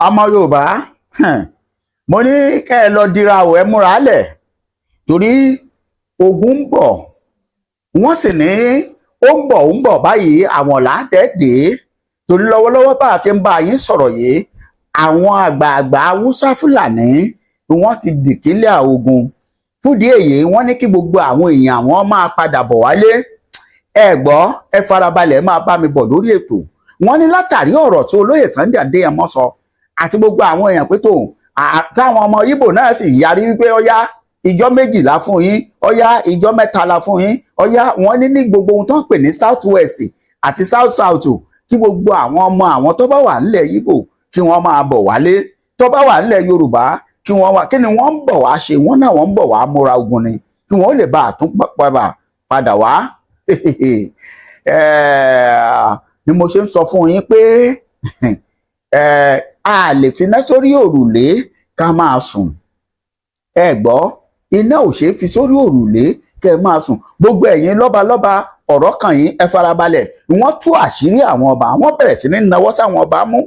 ọmọ Yorùbá mo ní kẹ́ ẹ lọ dira o ẹ múra lẹ̀ torí ogun ń bọ̀ wọ́n sì ní ó ń bọ̀ báyìí àwọn làádẹ́ẹ̀dẹ́ torí lọ́wọ́lọ́wọ́ bá a ti ń bá yín sọ̀rọ̀ yìí àwọn àgbààgbà Haúsá Fúlàní wọ́n ti dìkílẹ̀ ogun fúdìí èyí wọ́n ní kí gbogbo àwọn èèyàn àwọn máa padà bọ̀ wálé ẹ gbọ́ ẹ farabalẹ̀ máa bá mi bọ̀ lórí ètò wọ́n ní látàrí ọ̀rọ̀ tí olóyè Sunday Adéyẹmọ sọ àti gbogbo àwọn èèyàn pé tó táwọn ọmọ Ìgbò náà sì yarí wípé ọyá ìjọ méjìlá fún yín ọyá ìjọ mẹ́tàlá fún yín ọyá wọ́n ní gbogbo ohun tó ń pè ní South West àti South South kí gbogbo àwọn ọmọ àwọn tó bá wà nílẹ̀ Ìgbò kí wọ́n máa bọ̀ wálé tó bá wà nílẹ̀ Yorùbá kí wọ́n wá kí ni wọ́n ń bọ̀ wá ṣe wọ́n náà wọ́n ń bọ̀ wá múra ogun ni kí wọ́n lè bá àtún padà wá ni mo ṣe ń sọ fún yín pé a lè finá sórí òrùlé ká máa sùn ẹ gbọ́ iná ò ṣeé fi sórí òrùlé kẹ́ ẹ máa sùn gbogbo ẹ̀yin lọ́balọ́ba ọ̀rọ̀ kan yín ẹ farabalẹ̀ wọ́n tú àṣírí àwọn ọba wọ́n bẹ̀rẹ̀ sí ní nawọ́ sáwọn ọba mú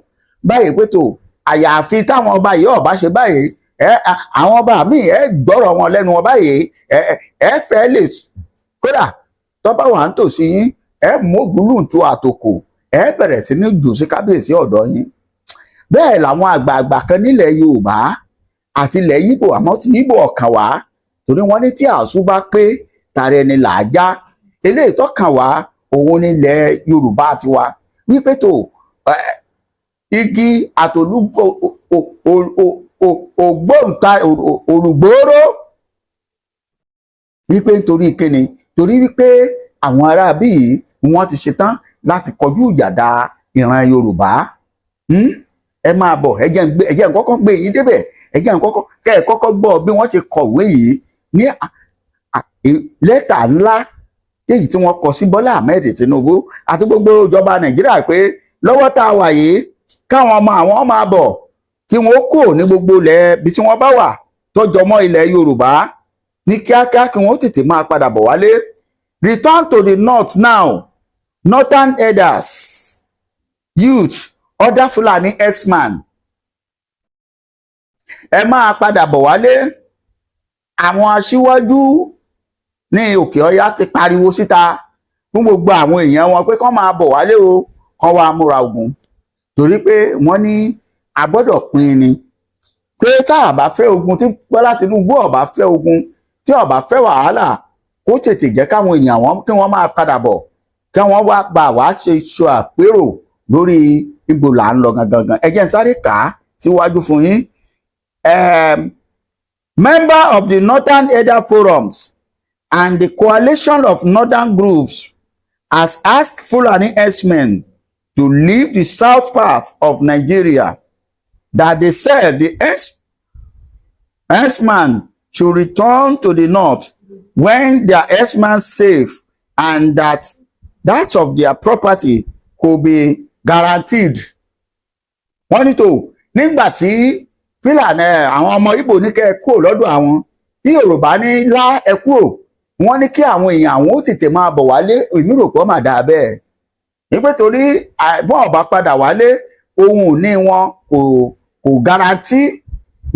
báyìí pé tó àyàfi táwọn ọba yìí ọba ṣe báyìí àwọn ọba míì ẹ gbọ́rọ̀ wọn lẹ́nu wọn báyìí ẹ fẹ́ lè kódà tọ́ba wà ń tòsí yín ẹ mú ògúnlùntù àtòkò ẹ bẹ̀rẹ̀ sí ní jù sí kábíyèsí ọ̀dọ̀ yín bẹ́ẹ̀ làwọn àgbààgbà kan nílẹ̀ Yorùbá àti ilẹ̀ Ìgbò àmọ́ tí Ìgbò ọ̀kan wá torí wọ́n ní tí àṣù bá pé tààrẹ ni là á já eléyìí tó kàn wá òun nílẹ̀ Yorùbá tiwa wípé tó igi àtòlúgbò ògbóǹta olùgbòòrò wípé nítorí kíni torí wípé àwọn ará bíi wọ́n ti ṣetán láti kọjú ìjà dá ìran Yorùbá ẹ máa bọ̀ ẹ jẹ́ n kọ́kọ́ gbé yín débẹ̀ ẹ jẹ́ n kọ́kọ́ kẹ́ ẹ kọ́kọ́ gbọ́ bí wọ́n ti kọ̀wé yìí ní lẹ́tà ńlá èyí tí wọ́n kọ sí Bọ́lá Ahmed Tinubu àti gbogbo ìjọba Nàìjíríà pé lọ́wọ́ tá a wà yìí káwọn ọmọ àwọn máa bọ̀ kí wọ́n kò ní gbogbo ilẹ̀ bí tí wọ́n bá wà tọ́jọ́ mọ́ ilẹ̀ Yorùbá ní kíákíá kí wọ́n tètè máa padà bọ̀ wálé return to the north now northern elders youth other Fulani herdsmen ẹ máa padà bọ̀ wálé àwọn aṣíwájú ní Òkè Ọya ti pariwo síta fún gbogbo àwọn èèyàn wọn pé kán máa bọ̀ wálé o kán wá múra ogun torí pé wọ́n ní a gbọ́dọ̀ pín ni pé tá a bá fẹ́ ogun tí Bọ́lá Tinubu ó bá fẹ́ ogun tí ó bá fẹ́ wàhálà kó tètè jẹ́ káwọn èèyàn wọn kí wọ́n máa padà bọ̀ kí wọ́n wá gbà wá ṣe ṣọ àpérò lórí ibo là ń lọ gangan ẹ jẹ́ n sáré kà á síwájú fún yín member of the Northern Elder Forums and the coalition of northern groups has asked Fulani herdsmen to leave the south part of Nigeria that they said the herdsmen should return to the north when their herdsmen safe and that of their property could be guaranteed. wọ́n ní tó nígbà tí Fúlàní àwọn ọmọ Ìgbò ní kẹ́ ẹ kúrò lọ́dọ̀ àwọn tí Yorùbá ní lá ẹ kúrò wọ́n ní kí àwọn èèyàn àwọn ó tètè máa bọ̀ wálé èmi rò pé ó mà dáa bẹ́ẹ̀ nígbà torí àìbọ́n ọ̀bá padà wálé ohun ìní wọn kò garanti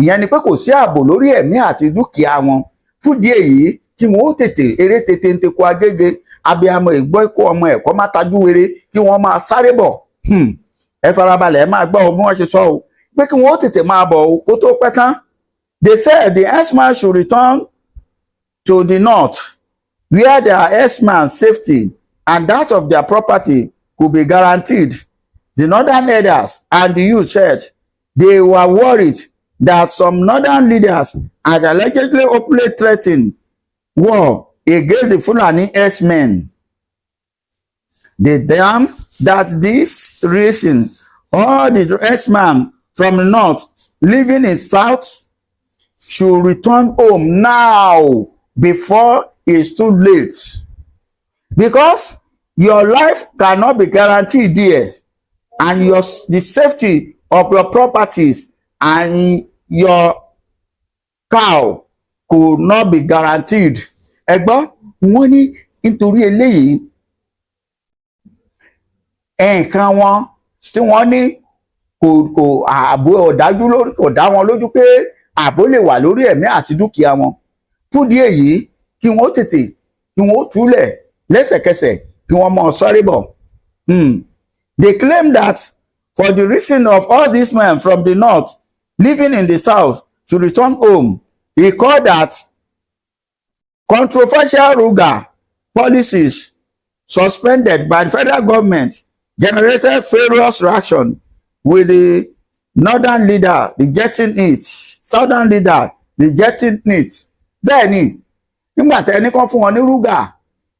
ìyẹn ni pé kò sí ààbò lórí ẹ̀mí àti dúkìá wọn fúdìí èyí kí wọn ó tètè eré tètè ń tekọ agége abiyamọ ìgbọ́ ikú ọmọ ẹ̀kọ́ má tajú wéré kí wọ́n máa sáré bọ̀ ẹ farabalẹ̀ ẹ máa gbọ́ bí wọ́n ṣe sọ o pé kí wọ́n ó tètè máa bọ̀ kó tó pẹ́ tán they said the herdsmen should return to the north where their herdsmen's safety and that of their property could be guaranteed. The northern elders and the youth said they were worried that some northern leaders had allegedly openly threatened war against the Fulani herdsmen. They claimed that this reason all the herdsmen from the north living in south should return home now before it's too late. Because your life cannot be guaranteed there, and the safety of your properties and your cow could not be guaranteed. Ẹ gbọ́ wọ́n ní nítorí eléyìí nǹkan wọn tí wọ́n ní kò ààbò ọ̀dájú lórí kò dá wọn lójú pé ààbò lè wà lórí ẹ̀mí àti dúkìá wọn. Fúdí èyí kí wọ́n tètè kí wọ́n túlẹ̀ lẹ́sẹ̀kẹsẹ̀ kí wọ́n mọ̀ sọ́rí bọ̀. They claim that for the reason of all these men from the north living in the south to return home, recall that controversial Ruga policies suspended by the federal government generated furious reaction, with the northern leader rejecting it, southern leader rejecting it. Bẹ́ẹ̀ ni nígbà tẹ́ ẹnì kan fún wọn ní Ruga,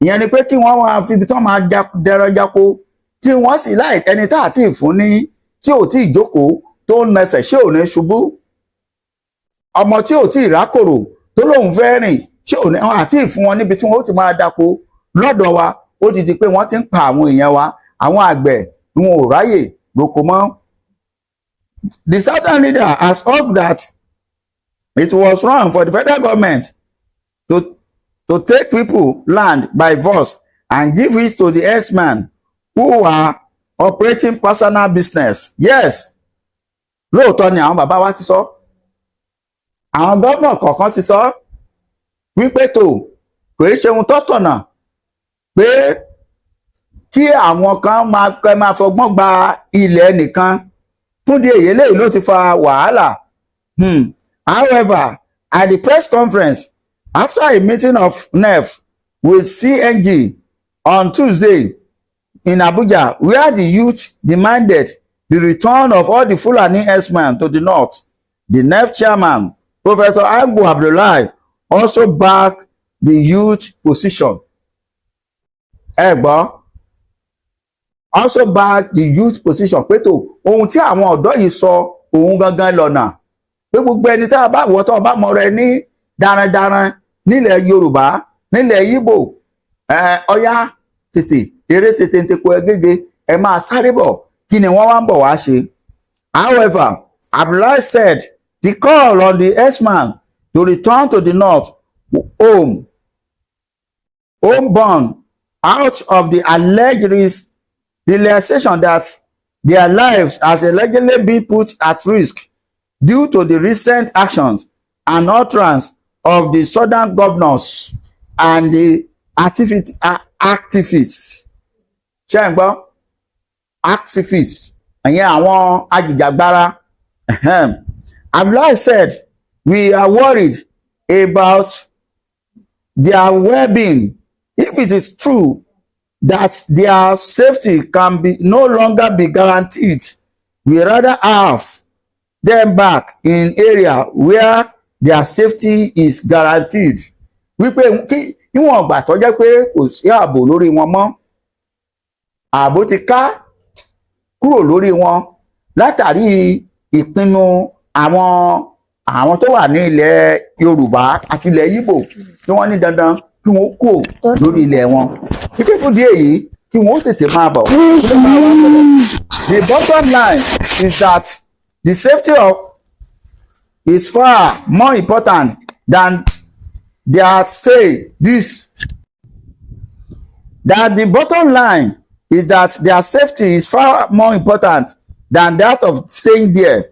ìyẹn ni pé kí wọ́n máa fi ibi tí wọ́n máa dẹrọ jáko tí wọ́n sì láì ẹni tá àti ìfún ní tí ò tí ì jókòó tó ń nẹsẹ̀ ṣé ò ní ṣubú, ọmọ tí ò tí ì rákòrò tó lóun fẹ́ rìn ṣé ò ní àti ìfún wọn níbi tí wọ́n ó ti máa dáko. Lọ́dọ̀ wa ó ti di pé wọ́n ti ń pa àwọn èèyàn wa, àwọn àgbẹ̀ wọn ò ráyè roko mọ́. The southern leader has hoped that it was wrong for the federal government to take people land by force and give it to the herdsmen who are operating personal business. Yes, lóòótọ́ ni àwọn bàbá wa ti sọ, àwọn gómìnà kọ̀ọ̀kan ti sọ wípé tó kò í ṣe ohun tó tọ̀nà pé kí àwọn kan máa fọgbọ́n gba ilẹ̀ nìkan. Fúndì èyí lèyí ló ti fa wàhálà. However, at the press conference after a meeting of NEF with CNG on Tuesday in Abuja, where the youth demanded the return of all the Fulani herdsmen to the north, the NEF chairman, Professor Agbo Abdullahi, also backed the youth position. Also backed the youth position. Pé tó ohun tí àwọn ọ̀dọ́ yìí sọ ohun gangan lọ́nà. Pé gbogbo ẹni tá a bá wọ́ tó bá mọ̀ rẹ ní darandaran nílẹ̀ Yorùbá, nílẹ̀ Ìgbò, ọ̀yá tètè eré tètè ń teko ẹgége ẹ máa sáré bọ̀ kí ni wọ́n wá ń bọ̀ wá ṣe. However, Abdullahi said the call on the herdsmen to return to the north homeborn out of the alleged realization that their lives has allegedly been put at risk due to the recent actions and utterance of the southern governors and the activists. Ṣé ń gbọ́? Activists, ẹ̀yẹn àwọn ajìjàgbara. Abdullahi said, we are worried about their well-being. If it is true that their safety can no longer be guaranteed, we rather have them back in area where their safety is guaranteed. Wípé kí níwọ̀n ìgbà tó jẹ́ pé kò sí ààbò lórí wọn mọ́, ààbò ti ká kúrò lórí wọn látàrí ìpinnu àwọn tó wà ní ilẹ̀ Yorùbá àti ilẹ̀ Ìgbò tí wọ́n ní dandan kí wọ́n kó lórí ilẹ̀ wọn. Wípé fún díẹ̀ yìí kí wọ́n tètè máa bọ̀. The bottom line is that the safety is far more important than that say this. That the bottom line is that their safety is far more important than that of staying there.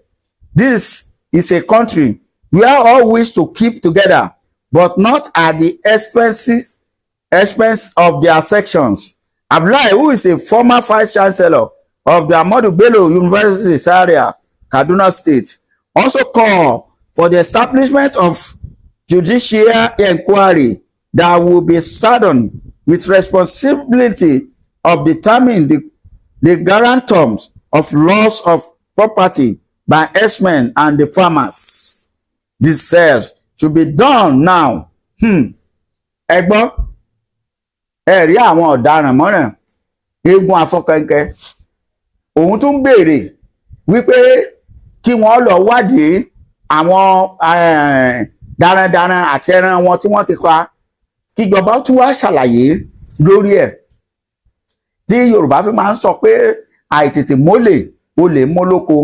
This is a country where all wish to keep together, but not at the expense of their sections. Abdullahi, who is a former vice chancellor of the Ahmadu Bello University Zaria, Kaduna State, also called for the establishment of judicial inquiry that will be saddled with responsibility of determining the guarantors of loss of property by herdsmen and the farmers. This serves to be done now. Ẹ gbọ́, ẹ rí àwọn ọ̀daràn mọ́ràn eégún afọ́kẹ́kẹ́ òun tún béèrè wípé kí wọ́n lọ wádìí àwọn darandaran àti ẹran wọn tí wọ́n ti pa, kíjọba tún wá ṣàlàyé lórí ẹ̀. Tí Yorùbá fi máa ń sọ pé àìtètè mólè olè ń mólóko,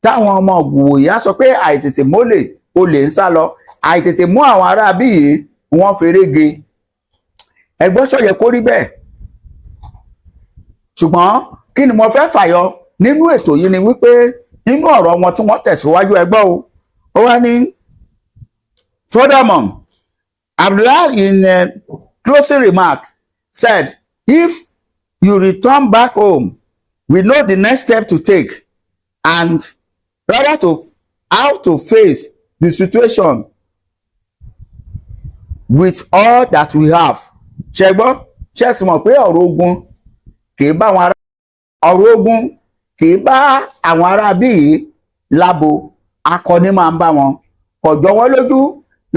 táwọn ọmọ Ìgbòho sọ pé àìtètè mólè olè ń sá lọ, àìtètè mú àwọn ará bí yìí wọ́n ferege. Ẹgbọ́n ṣó yẹ kó rí bẹ́ẹ̀. Ṣùgbọ́n kí ni mo fẹ́ fàyọ nínú ètò yìí ni wípé nínú ọ̀rọ̀ wọn tí wọ́n tẹ̀síwájú ẹgbọ́ o ó wá ní furthermore Abdullah in a closing remark said if you return back home we know the next step to take and rather to how to face the situation with all that we have. ṣẹgbọ́n ṣẹ́sì mọ̀ pé ọ̀rọ̀ ogun kìí bá àwọn ará bíi lábo akọni máa ń bá wọn kọjọ wọn lójú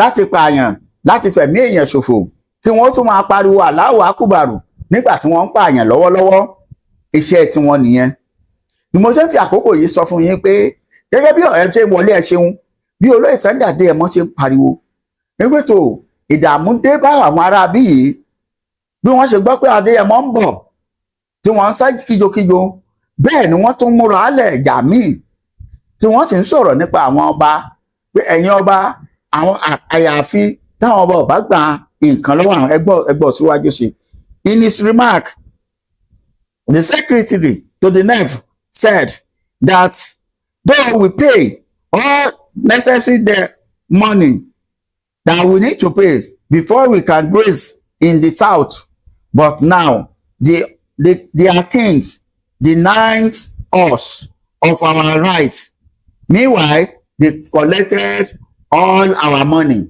láti pààyàn láti fẹ̀mí èèyàn ṣòfò kí wọ́n tún máa pariwo Allahu Akbar nígbà tí wọ́n ń pààyàn lọ́wọ́lọ́wọ́ iṣẹ́ tiwọn nìyẹn. ni mo ṣe ń fi àkókò yìí sọ fún yín pé gẹ́gẹ́ bí ọ̀rẹ́ ṣe wọlé ẹ ṣeun bí olóyè Sunday Adéyẹmọ ṣe ń pariwo nígbà tó ìdààmú dé bá àwọn ará bí yìí bí wọ́n ṣe gbọ́ pé Adéyẹmọ ń bọ̀ tí wọ́n ń sá kíjokíjo bẹ́ẹ̀ ni wọ́n tún múra álẹ̀ ìjà míì tí wọ́n sì ń sọ̀rọ̀ nípa àwọn ọba pé ẹ̀yin ọba àwọn àyàfi táwọn ọba ọba gba nǹkan lọ́wọ́ àwọn ẹgbọ́ síwájú sí. In his remark, the secretary to the NEF said that though we pay all necessary money that we need to pay before we can graze in the south, but now their kings denied us of our rights. Meanwhile, they collected all our money.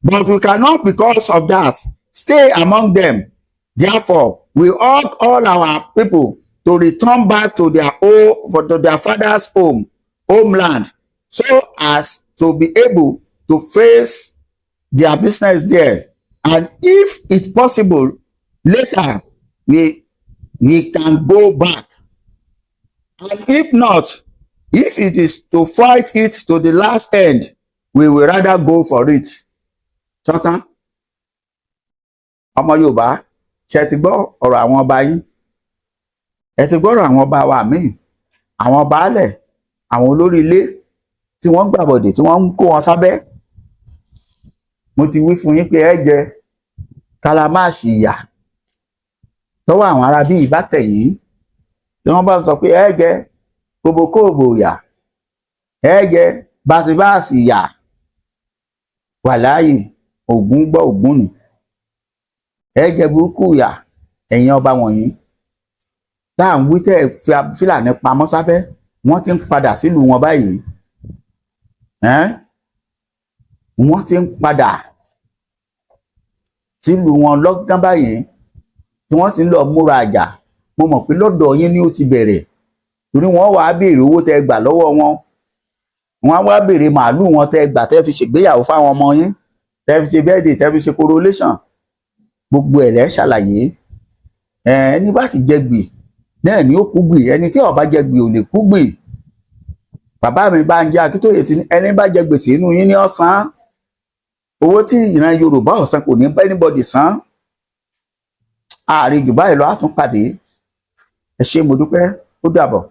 But we cannot, because of that, stay among them. Therefore, we urge all our people to return back to their father's homeland, so as to be able to face their business there. And if it's possible, later we can go back. And if not, if it is to fight it to the last end, we will rather go for it. Sọ́tán, ọmọ Yorùbá, ṣe ti gbọ́ ọ̀rọ̀ àwọn ọba yín, ẹ ti gbọ́rọ̀ àwọn ọba wa míì, àwọn baálẹ̀, àwọn olórí ilé tí wọ́n gbàbọ̀dè tí wọ́n ń kó wọn sábẹ́. Mo ti wí fún yín pé ẹ jẹ kálámáàsì ìyà tọ́wọ́ àwọn ará bí ìbá tẹ̀yìn tí wọ́n bá sọ pé ẹ jẹ kòbókòbó ìyà, ẹ jẹ báṣibáṣì ìyà, wàláyé ògún gbọ́ ògún nì, ẹ jẹ burúkú ìyà ẹ̀yin ọba wọ̀nyí tá à ń wí tẹ́ fi Fúlàní pamọ́ sábẹ́ wọ́n ti ń padà sílùú wọn báyìí. Wọ́n ti ń padà sílùú wọn lọ́gán báyìí tí wọ́n ti ń lọ múra àjà. Mo mọ̀ pé lọ́dọ̀ yín ni ó ti bẹ̀rẹ̀ torí wọ́n wàá béèrè owó tẹ́ gbà lọ́wọ́ wọn, wọ́n á wá béèrè màálùú wọn tẹ́ gbà tẹ́ fi ṣègbéyàwó fáwọn ọmọ yín, tẹ́ fi ṣe birthday, tẹ́ fi ṣe correlation, gbogbo ẹ̀ lẹ́ ṣàlàyé. Ẹni bá ti jẹ gbì náà ni ó kú gbì, ẹni tí ó bá jẹ gbì ò lè kú gbì. Bàbá mi Bánjí Akíntóyè ti ní ẹni bá jẹ gbèsè inú yín ní ọ̀sán, owó tí ìran Yorùbá ọ̀sán kò ní bá anybody san. Ààrẹ jù báyìí lọ á tún pàdé. Ẹ ṣé mo dúpẹ́, ó dàbọ̀.